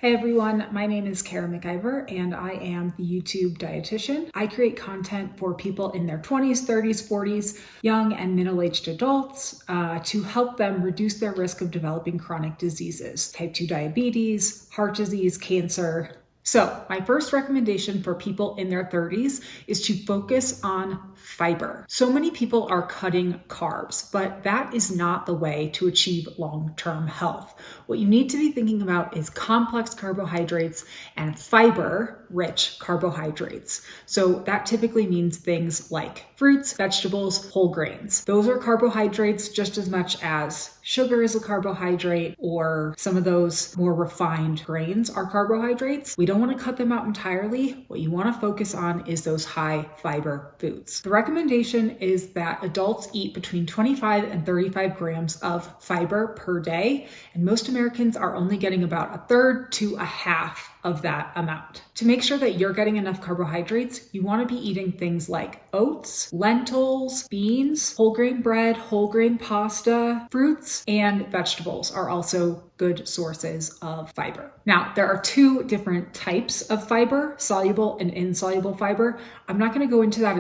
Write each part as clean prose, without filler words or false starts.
Hey everyone, my name is Kara McIver and I am the YouTube dietitian. I create content for people in their 20s, 30s, 40s, young and middle-aged adults to help them reduce their risk of developing chronic diseases, type 2 diabetes, heart disease, cancer. So my first recommendation for people in their 30s is to focus on fiber. So many people are cutting carbs, but that is not the way to achieve long-term health. What you need to be thinking about is complex carbohydrates and fiber-rich carbohydrates. So that typically means things like fruits, vegetables, whole grains. Those are carbohydrates just as much as sugar is a carbohydrate, or some of those more refined grains are carbohydrates. We don't want to cut them out entirely. What you want to focus on is those high fiber foods. The recommendation is that adults eat between 25 and 35 grams of fiber per day, and most Americans are only getting about a third to a half of that amount. To make sure that you're getting enough carbohydrates, you want to be eating things like oats, lentils, beans, whole grain bread, whole grain pasta, fruits, and vegetables are also good sources of fiber. Now, there are two different types of fiber, soluble and insoluble fiber. I'm not going to go into that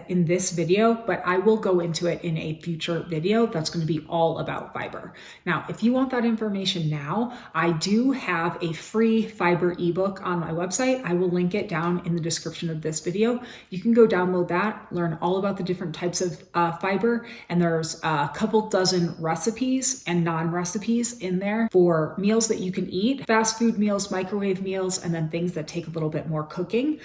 in this video, but I will go into it in a future video that's going to be all about fiber. Now, if you want that information now, I do have a free fiber ebook on my website. I will link it down in the description of this video. You can go download that, learn all about the different types of fiber, and there's a couple dozen recipes and non-recipes in there for meals that you can eat, fast food meals, microwave meals, and then things that take a little bit more cooking.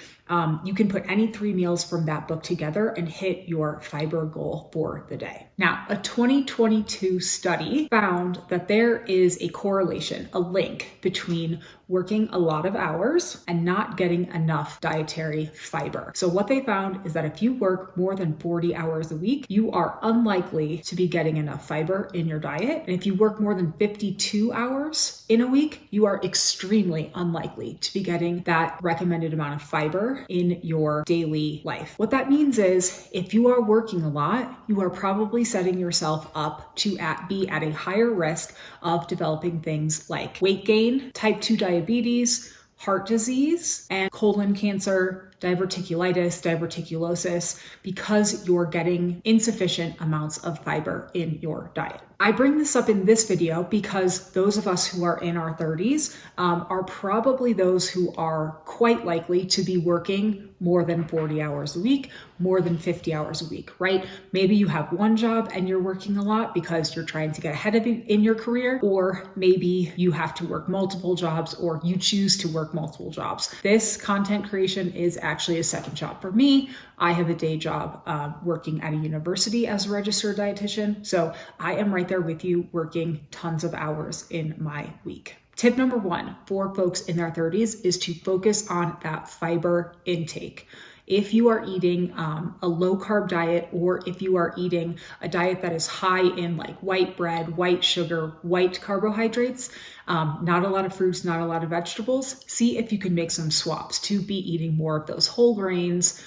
You can put any 3 meals from that book together and hit your fiber goal for the day. Now, a 2022 study found that there is a correlation, a link between working a lot of hours and not getting enough dietary fiber. So what they found is that if you work more than 40 hours a week, you are unlikely to be getting enough fiber in your diet. And if you work more than 52 hours in a week, you are extremely unlikely to be getting that recommended amount of fiber in your daily life. What that means is if you are working a lot, you are probably setting yourself up to be at a higher risk of developing things like weight gain, type 2 diabetes, heart disease, and colon cancer, diverticulitis, diverticulosis, because you're getting insufficient amounts of fiber in your diet. I bring this up in this video because those of us who are in our 30s are probably those who are quite likely to be working more than 40 hours a week, more than 50 hours a week, right? Maybe you have one job and you're working a lot because you're trying to get ahead of in your career, or maybe you have to work multiple jobs or you choose to work multiple jobs. This content creation is actually a second job for me. I have a day job working at a university as a registered dietitian. So I am right there with you working tons of hours in my week. Tip number 1 for folks in their 30s is to focus on that fiber intake. If you are eating a low carb diet, or if you are eating a diet that is high in like white bread, white sugar, white carbohydrates, not a lot of fruits, not a lot of vegetables, see if you can make some swaps to be eating more of those whole grains,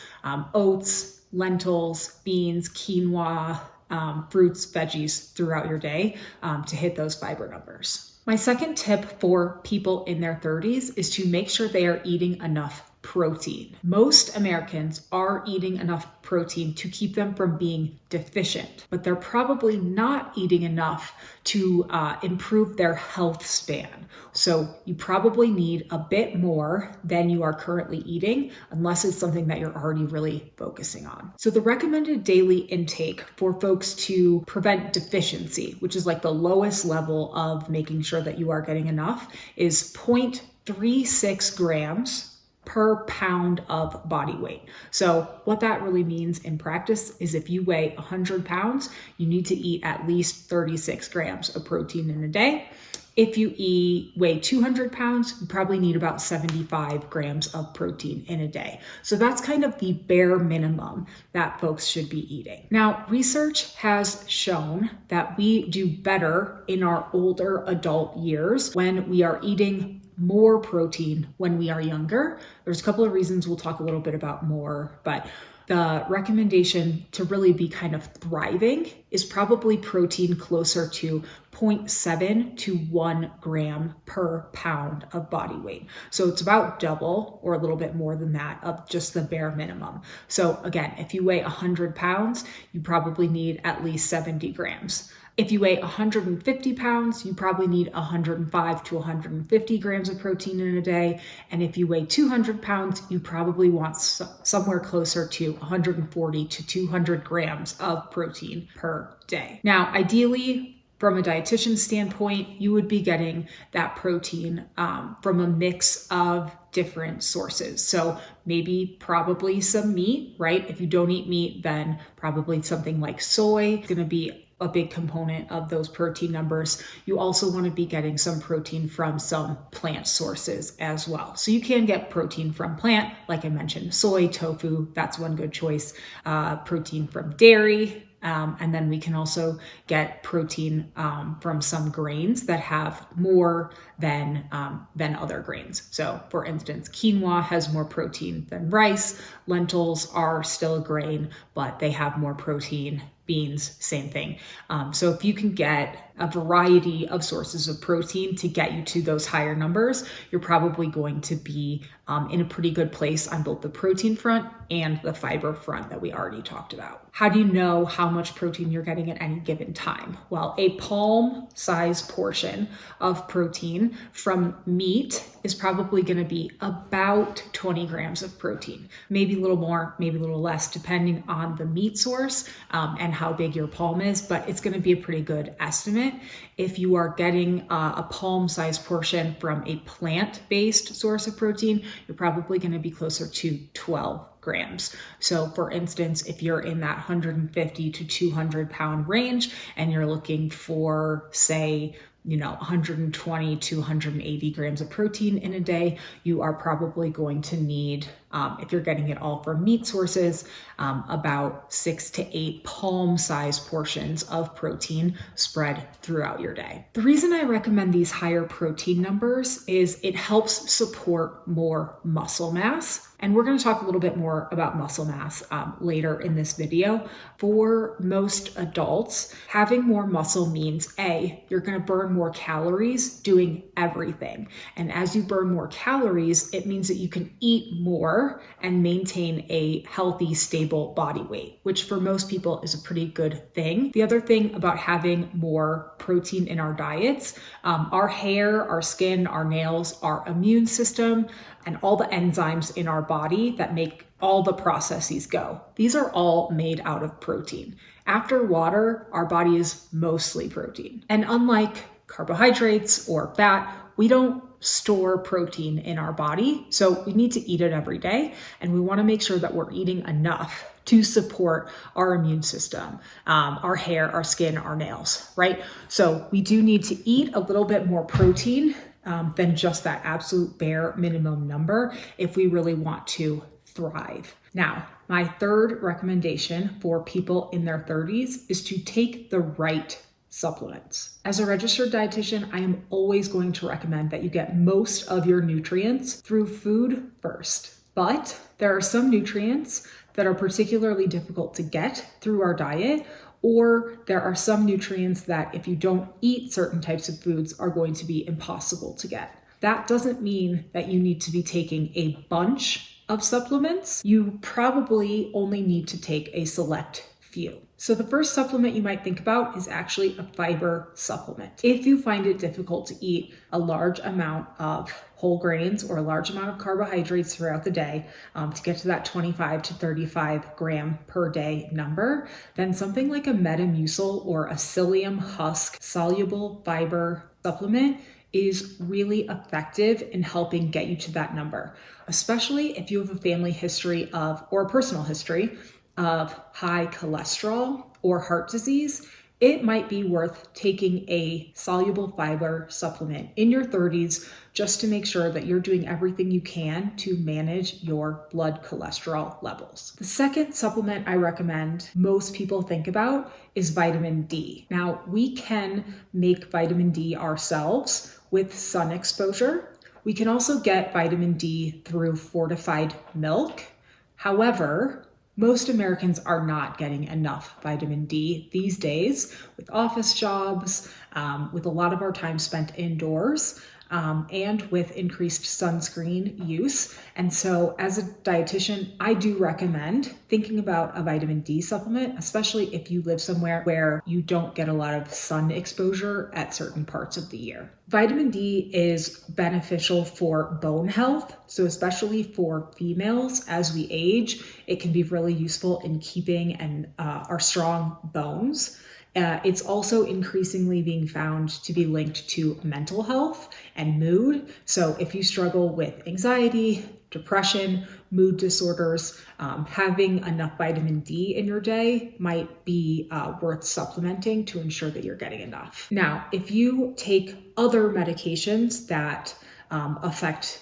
oats, lentils, beans, quinoa, fruits, veggies throughout your day to hit those fiber numbers. My second tip for people in their 30s is to make sure they are eating enough protein. Most Americans are eating enough protein to keep them from being deficient, but they're probably not eating enough to improve their health span. So you probably need a bit more than you are currently eating, unless it's something that you're already really focusing on. So the recommended daily intake for folks to prevent deficiency, which is like the lowest level of making sure that you are getting enough, is 0.36 grams per pound of body weight. So what that really means in practice is if you weigh 100 pounds, you need to eat at least 36 grams of protein in a day. If you weigh 200 pounds, you probably need about 75 grams of protein in a day. So that's kind of the bare minimum that folks should be eating. Now, research has shown that we do better in our older adult years when we are eating more protein when we are younger. There's a couple of reasons we'll talk a little bit about more, but the recommendation to really be kind of thriving is probably protein closer to 0.7 to 1 gram per pound of body weight. So it's about double or a little bit more than that of just the bare minimum. So again, if you weigh 100 pounds, you probably need at least 70 grams. If you weigh 150 pounds, you probably need 105 to 150 grams of protein in a day. And if you weigh 200 pounds, you probably want somewhere closer to 140 to 200 grams of protein per day. Now, ideally, from a dietitian standpoint, you would be getting that protein from a mix of different sources. So maybe probably some meat, right? If you don't eat meat, then probably something like soy is going to be a big component of those protein numbers. You also want to be getting some protein from some plant sources as well. So you can get protein from plant, like I mentioned, soy, tofu, that's one good choice. Protein from dairy, and then we can also get protein from some grains that have more than other grains. So for instance, quinoa has more protein than rice. Lentils are still a grain, but they have more protein. Beans, same thing. So if you can get a variety of sources of protein to get you to those higher numbers, you're probably going to be in a pretty good place on both the protein front and the fiber front that we already talked about. How do you know how much protein you're getting at any given time? Well, a palm-sized portion of protein from meat is probably going to be about 20 grams of protein. Maybe a little more, maybe a little less, depending on the meat source and how big your palm is, but it's going to be a pretty good estimate. If you are getting a palm-sized portion from a plant-based source of protein, you're probably going to be closer to 12 grams. So for instance, if you're in that 150 to 200 pound range and you're looking for, say, 120 to 180 grams of protein in a day, you are probably going to need, if you're getting it all from meat sources, about 6 to 8 palm-sized portions of protein spread throughout your day. The reason I recommend these higher protein numbers is it helps support more muscle mass. And we're going to talk a little bit more about muscle mass later in this video. For most adults, having more muscle means you're going to burn more calories doing everything. And as you burn more calories, it means that you can eat more and maintain a healthy, stable body weight, which for most people is a pretty good thing. The other thing about having more protein in our diets, our hair, our skin, our nails, our immune system, and all the enzymes in our body that make all the processes go. These are all made out of protein. After water, our body is mostly protein. And unlike carbohydrates or fat, we don't store protein in our body. So we need to eat it every day. And we want to make sure that we're eating enough to support our immune system, our hair, our skin, our nails, right? So we do need to eat a little bit more protein than just that absolute bare minimum number if we really want to thrive. Now, my third recommendation for people in their 30s is to take the right supplements. As a registered dietitian, I am always going to recommend that you get most of your nutrients through food first. But there are some nutrients that are particularly difficult to get through our diet, or there are some nutrients that if you don't eat certain types of foods are going to be impossible to get. That doesn't mean that you need to be taking a bunch of supplements. You probably only need to take a select few. So the first supplement you might think about is actually a fiber supplement. If you find it difficult to eat a large amount of whole grains or a large amount of carbohydrates throughout the day to get to that 25 to 35 gram per day number, then something like a Metamucil or a psyllium husk soluble fiber supplement is really effective in helping get you to that number, especially if you have a family history of, or a personal history of high cholesterol or heart disease. It might be worth taking a soluble fiber supplement in your 30s just to make sure that you're doing everything you can to manage your blood cholesterol levels. The second supplement I recommend most people think about is vitamin D. Now, we can make vitamin D ourselves with sun exposure. We can also get vitamin D through fortified milk. However, Most Americans are not getting enough vitamin D these days with office jobs, with a lot of our time spent indoors, and with increased sunscreen use. And so as a dietitian, I do recommend thinking about a vitamin D supplement, especially if you live somewhere where you don't get a lot of sun exposure at certain parts of the year. Vitamin D is beneficial for bone health. So especially for females as we age, it can be really useful in keeping our strong bones. It's also increasingly being found to be linked to mental health and mood. So if you struggle with anxiety, depression, mood disorders, having enough vitamin D in your day might be worth supplementing to ensure that you're getting enough. Now, if you take other medications that affect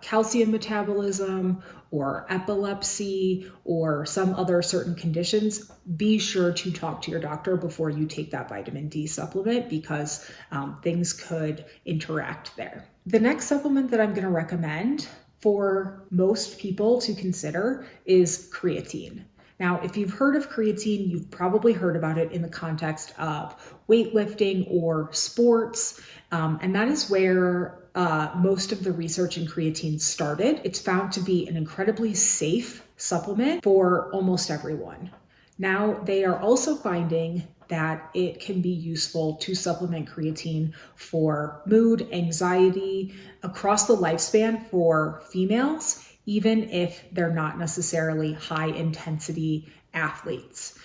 calcium metabolism or epilepsy or some other certain conditions, be sure to talk to your doctor before you take that vitamin D supplement because things could interact there. The next supplement that I'm going to recommend for most people to consider is creatine. Now, if you've heard of creatine, you've probably heard about it in the context of weightlifting or sports, and that is where most of the research in creatine started. It's found to be an incredibly safe supplement for almost everyone. Now, they are also finding that it can be useful to supplement creatine for mood, anxiety, across the lifespan for females, even if they're not necessarily high intensity athletes.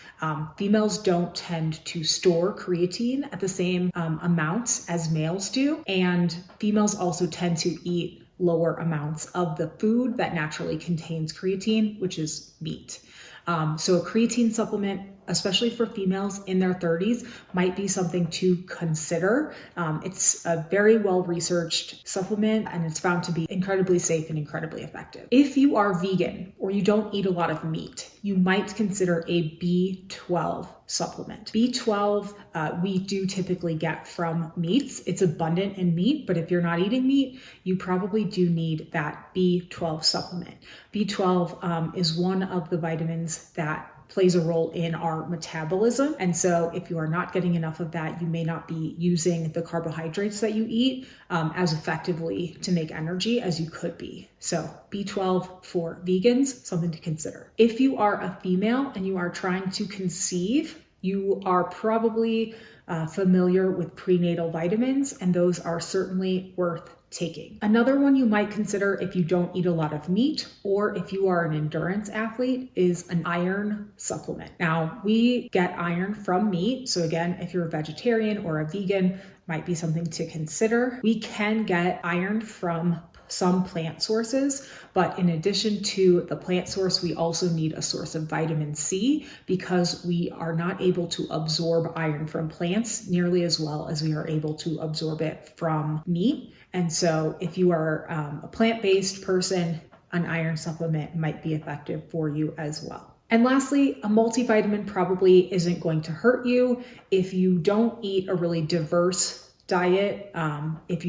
Females don't tend to store creatine at the same amounts as males do, and females also tend to eat lower amounts of the food that naturally contains creatine, which is meat. So a creatine supplement, especially for females in their 30s, might be something to consider. It's a very well-researched supplement, and it's found to be incredibly safe and incredibly effective. If you are vegan or you don't eat a lot of meat, you might consider a B12 supplement. B12, we do typically get from meats. It's abundant in meat, but if you're not eating meat, you probably do need that B12 supplement. B12 is one of the vitamins that plays a role in our metabolism. And so if you are not getting enough of that, you may not be using the carbohydrates that you eat as effectively to make energy as you could be. So B12 for vegans, something to consider. If you are a female and you are trying to conceive, you are probably familiar with prenatal vitamins, and those are certainly worth taking. Another one you might consider if you don't eat a lot of meat or if you are an endurance athlete is an iron supplement. Now, we get iron from meat. So again, if you're a vegetarian or a vegan, might be something to consider. We can get iron from some plant sources, but in addition to the plant source, we also need a source of vitamin C because we are not able to absorb iron from plants nearly as well as we are able to absorb it from meat. And so if you are a plant-based person, an iron supplement might be effective for you as well. And lastly, a multivitamin probably isn't going to hurt you if you don't eat a really diverse diet. If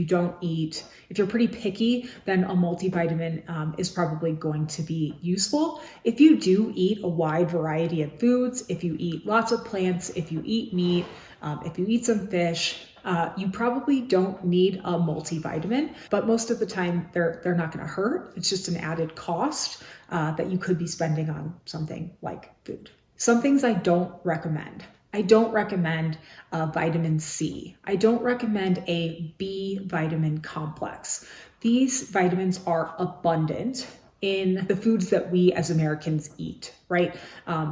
you're pretty picky, then a multivitamin is probably going to be useful. If you do eat a wide variety of foods, if you eat lots of plants, if you eat meat, if you eat some fish, you probably don't need a multivitamin, but most of the time they're not going to hurt. It's just an added cost that you could be spending on something like food. Some things I don't recommend. I don't recommend vitamin C. I don't recommend a B vitamin complex. These vitamins are abundant in the foods that we as Americans eat, right?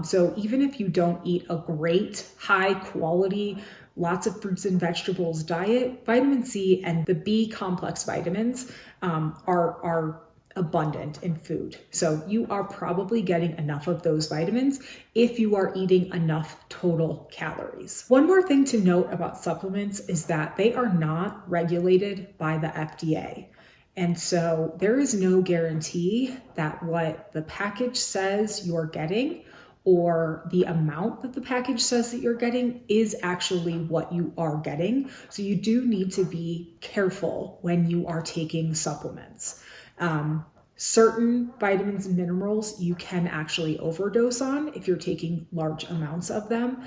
So even if you don't eat a great, high quality, lots of fruits and vegetables diet, vitamin C and the B complex vitamins are abundant in food. So you are probably getting enough of those vitamins if you are eating enough total calories. One more thing to note about supplements is that they are not regulated by the FDA. And so there is no guarantee that what the package says you're getting or the amount that the package says that you're getting is actually what you are getting. So you do need to be careful when you are taking supplements. Certain vitamins and minerals you can actually overdose on if you're taking large amounts of them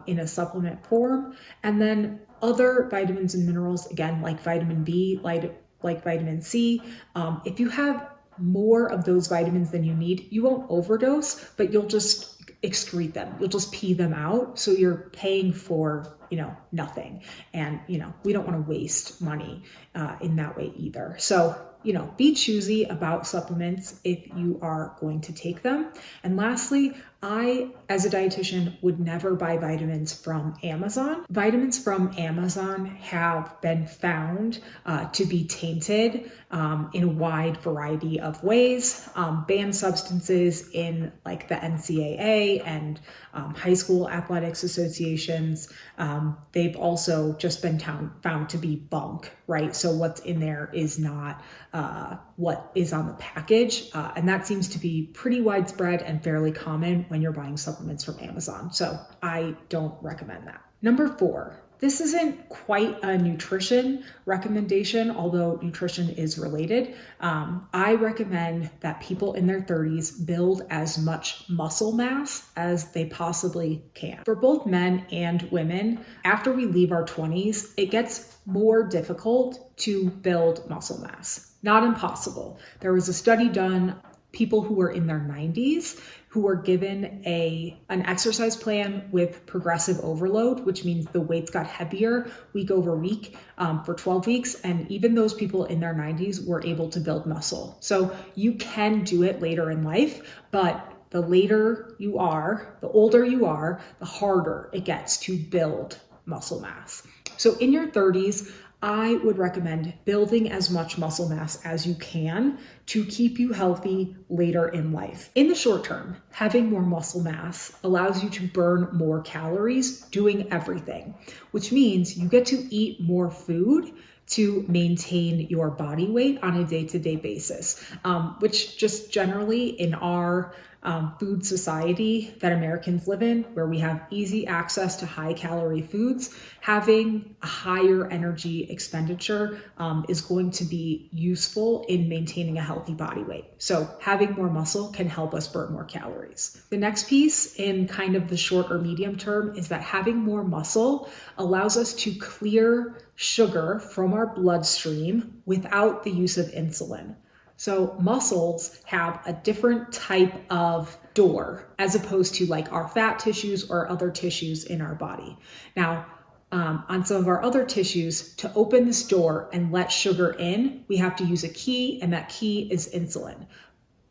in a supplement form. And then other vitamins and minerals, again, like vitamin B, like vitamin C, if you have more of those vitamins than you need, you won't overdose, but you'll just excrete them. You'll just pee them out. So you're paying for, nothing. And, we don't want to waste money in that way either. So, be choosy about supplements if you are going to take them. And lastly, I, as a dietitian, would never buy vitamins from Amazon. Vitamins from Amazon have been found to be tainted in a wide variety of ways. Banned substances in like the NCAA and high school athletics associations. They've also just been found to be bunk, right? So what's in there is not what is on the package. And that seems to be pretty widespread and fairly common when you're buying supplements from Amazon. So I don't recommend that. Number 4, this isn't quite a nutrition recommendation, although nutrition is related. I recommend that people in their 30s build as much muscle mass as they possibly can. For both men and women, after we leave our 20s, it gets more difficult to build muscle mass. Not impossible. There was a study done, people who were in their 90s who were given an exercise plan with progressive overload, which means the weights got heavier week over week for 12 weeks. And even those people in their 90s were able to build muscle. So you can do it later in life, but the later you are, the older you are, the harder it gets to build muscle mass. So in your 30s, I would recommend building as much muscle mass as you can to keep you healthy later in life. In the short term, having more muscle mass allows you to burn more calories doing everything, which means you get to eat more food to maintain your body weight on a day-to-day basis, which just generally in our food society that Americans live in, where we have easy access to high calorie foods, having a higher energy expenditure is going to be useful in maintaining a healthy body weight. So having more muscle can help us burn more calories. The next piece in kind of the short or medium term is that having more muscle allows us to clear sugar from our bloodstream without the use of insulin. So muscles have a different type of door as opposed to like our fat tissues or other tissues in our body. Now, on some of our other tissues, to open this door and let sugar in, we have to use a key, and that key is insulin.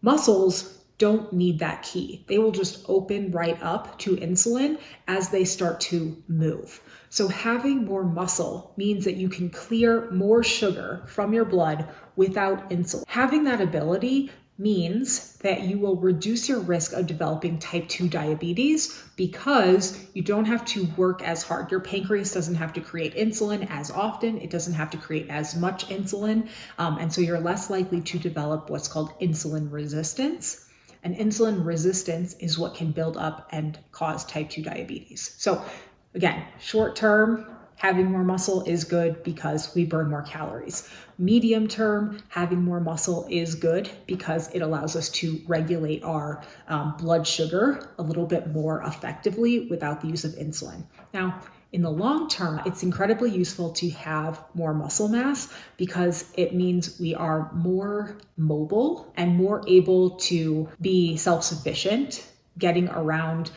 Muscles don't need that key. They will just open right up to insulin as they start to move. So having more muscle means that you can clear more sugar from your blood without insulin. Having that ability means that you will reduce your risk of developing type 2 diabetes because you don't have to work as hard. Your pancreas doesn't have to create insulin as often. It doesn't have to create as much insulin. And so you're less likely to develop what's called insulin resistance. And insulin resistance is what can build up and cause type 2 diabetes. So again, short term, having more muscle is good because we burn more calories. Medium term, having more muscle is good because it allows us to regulate our blood sugar a little bit more effectively without the use of insulin. Now, in the long term, it's incredibly useful to have more muscle mass because it means we are more mobile and more able to be self-sufficient getting around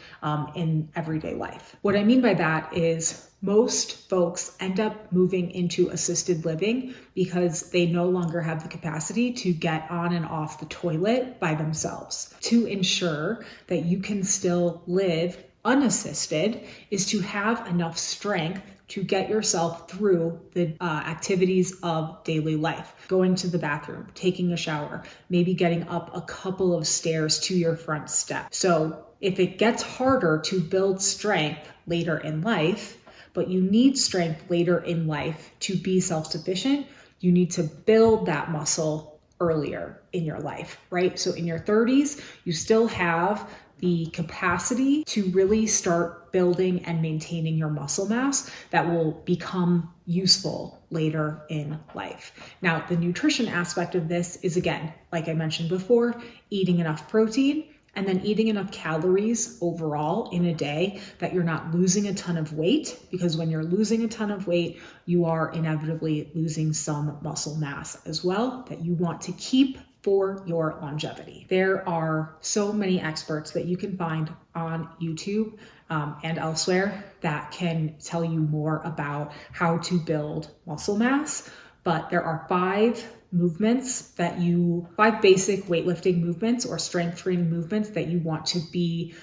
in everyday life. What I mean by that is most folks end up moving into assisted living because they no longer have the capacity to get on and off the toilet by themselves. To ensure that you can still live unassisted is to have enough strength to get yourself through the activities of daily life. Going to the bathroom, taking a shower, maybe getting up a couple of stairs to your front step. So if it gets harder to build strength later in life, but you need strength later in life to be self-sufficient, you need to build that muscle earlier in your life, right? So in your 30s, you still have the capacity to really start building and maintaining your muscle mass that will become useful later in life. Now, the nutrition aspect of this is, again, like I mentioned before, eating enough protein and then eating enough calories overall in a day that you're not losing a ton of weight, because when you're losing a ton of weight, you are inevitably losing some muscle mass as well that you want to keep for your longevity. There are so many experts that you can find on YouTube and elsewhere that can tell you more about how to build muscle mass, but there are five basic weightlifting movements or strength training movements that you want to be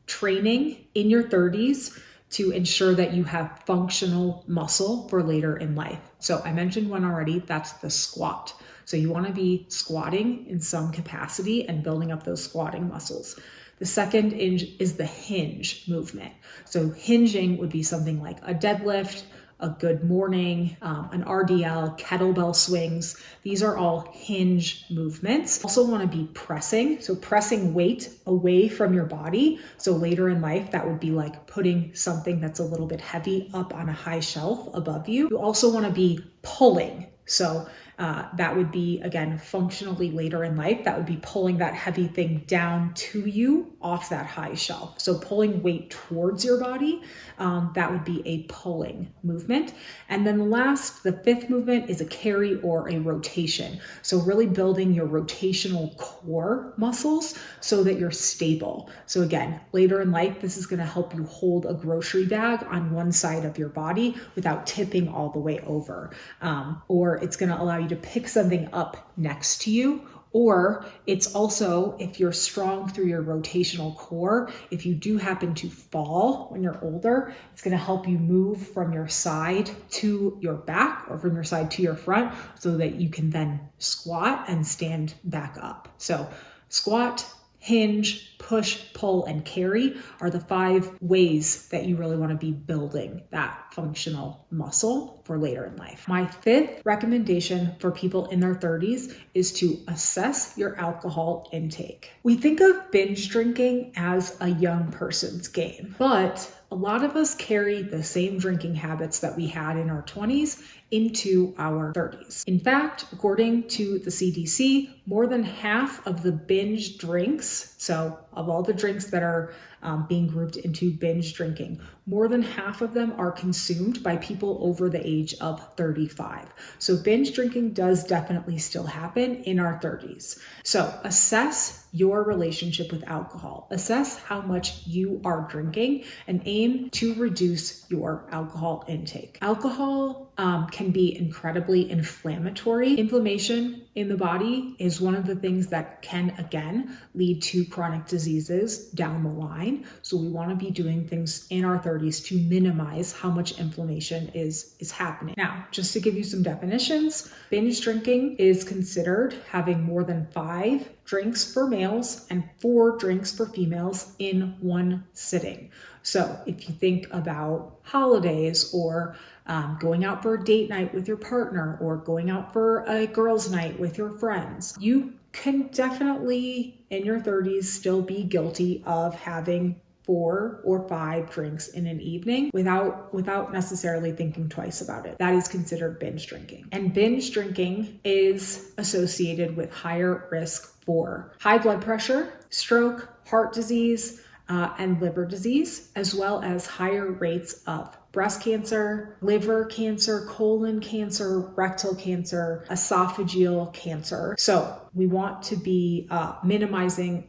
training in your 30s to ensure that you have functional muscle for later in life. So I mentioned one already, that's the squat. So you want to be squatting in some capacity and building up those squatting muscles. The second is the hinge movement. So hinging would be something like a deadlift, a good morning, an RDL, kettlebell swings. These are all hinge movements. Also want to be pressing. So pressing weight away from your body. So later in life, that would be like putting something that's a little bit heavy up on a high shelf above you. You also want to be pulling. So that would be, again, functionally later in life, that would be pulling that heavy thing down to you off that high shelf. So pulling weight towards your body, that would be a pulling movement. And then the fifth movement is a carry or a rotation. So really building your rotational core muscles so that you're stable. So again, later in life, this is going to help you hold a grocery bag on one side of your body without tipping all the way over. Or it's going to allow you to pick something up next to you. Or it's also, if you're strong through your rotational core, if you do happen to fall when you're older, it's going to help you move from your side to your back or from your side to your front so that you can then squat and stand back up. So squat, hinge, push, pull, and carry are the 5 ways that you really want to be building that functional muscle for later in life. My 5th recommendation for people in their 30s is to assess your alcohol intake. We think of binge drinking as a young person's game, but a lot of us carry the same drinking habits that we had in our 20s into our 30s. In fact, according to the CDC, more than half of the binge drinks, so of all the drinks that are being grouped into binge drinking, more than half of them are consumed by people over the age of 35. So binge drinking does definitely still happen in our 30s. So assess your relationship with alcohol. Assess how much you are drinking and aim to reduce your alcohol intake. Alcohol can be incredibly inflammatory. Inflammation in the body is one of the things that can, again, lead to chronic diseases down the line. So we want to be doing things in our 30s to minimize how much inflammation is happening. Now, just to give you some definitions, binge drinking is considered having more than 5 drinks for males and 4 drinks for females in one sitting. So if you think about holidays or going out for a date night with your partner or going out for a girls' night with your friends, you can definitely in your 30s still be guilty of having 4 or 5 drinks in an evening without necessarily thinking twice about it. That is considered binge drinking. And binge drinking is associated with higher risk for high blood pressure, stroke, heart disease, and liver disease, as well as higher rates of breast cancer, liver cancer, colon cancer, rectal cancer, esophageal cancer. So we want to be minimizing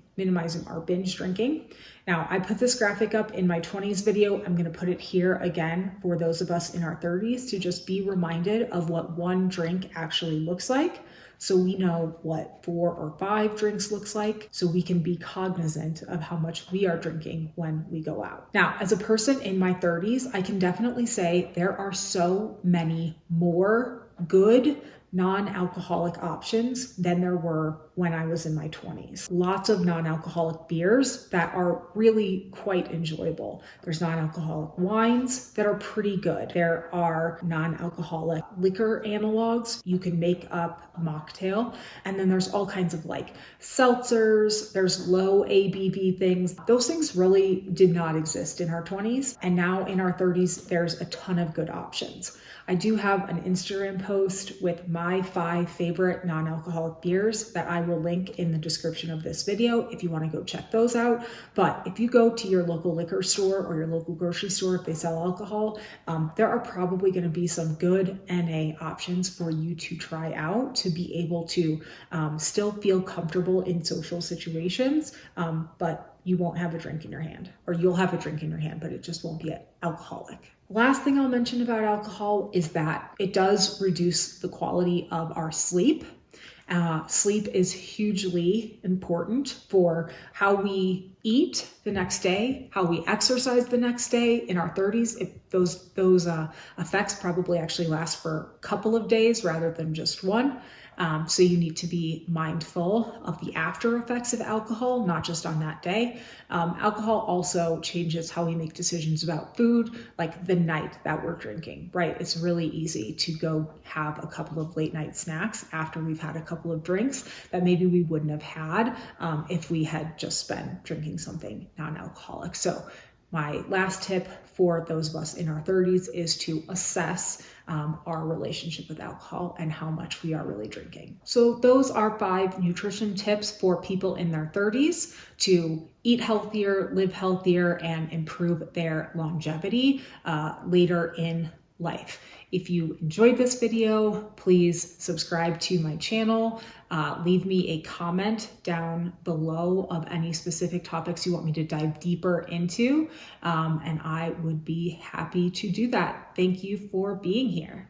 our binge drinking. Now, I put this graphic up in my 20s video. I'm going to put it here again for those of us in our 30s to just be reminded of what one drink actually looks like. So we know what 4 or 5 drinks looks like, so we can be cognizant of how much we are drinking when we go out. Now, as a person in my 30s, I can definitely say there are so many more good, non-alcoholic options than there were when I was in my 20s. Lots of non-alcoholic beers that are really quite enjoyable. There's non-alcoholic wines that are pretty good. There are non-alcoholic liquor analogs. You can make up a mocktail. And then there's all kinds of like seltzers. There's low ABV things. Those things really did not exist in our 20s. And now in our 30s, there's a ton of good options. I do have an Instagram post with my 5 favorite non-alcoholic beers that I will link in the description of this video if you want to go check those out. But if you go to your local liquor store or your local grocery store, if they sell alcohol, there are probably going to be some good NA options for you to try out to be able to still feel comfortable in social situations, but you won't have a drink in your hand, or you'll have a drink in your hand, but it just won't be alcoholic. Last thing I'll mention about alcohol is that it does reduce the quality of our sleep. Sleep is hugely important for how we eat the next day, how we exercise the next day. In our 30s, those effects probably actually last for a couple of days rather than just one. So you need to be mindful of the after effects of alcohol, not just on that day. Alcohol also changes how we make decisions about food, like the night that we're drinking, right? It's really easy to go have a couple of late night snacks after we've had a couple of drinks that maybe we wouldn't have had if we had just been drinking something non-alcoholic. So my last tip for those of us in our 30s is to assess our relationship with alcohol and how much we are really drinking. So those are 5 nutrition tips for people in their 30s to eat healthier, live healthier, and improve their longevity later in life. If you enjoyed this video, please subscribe to my channel. Leave me a comment down below of any specific topics you want me to dive deeper into, and I would be happy to do that. Thank you for being here.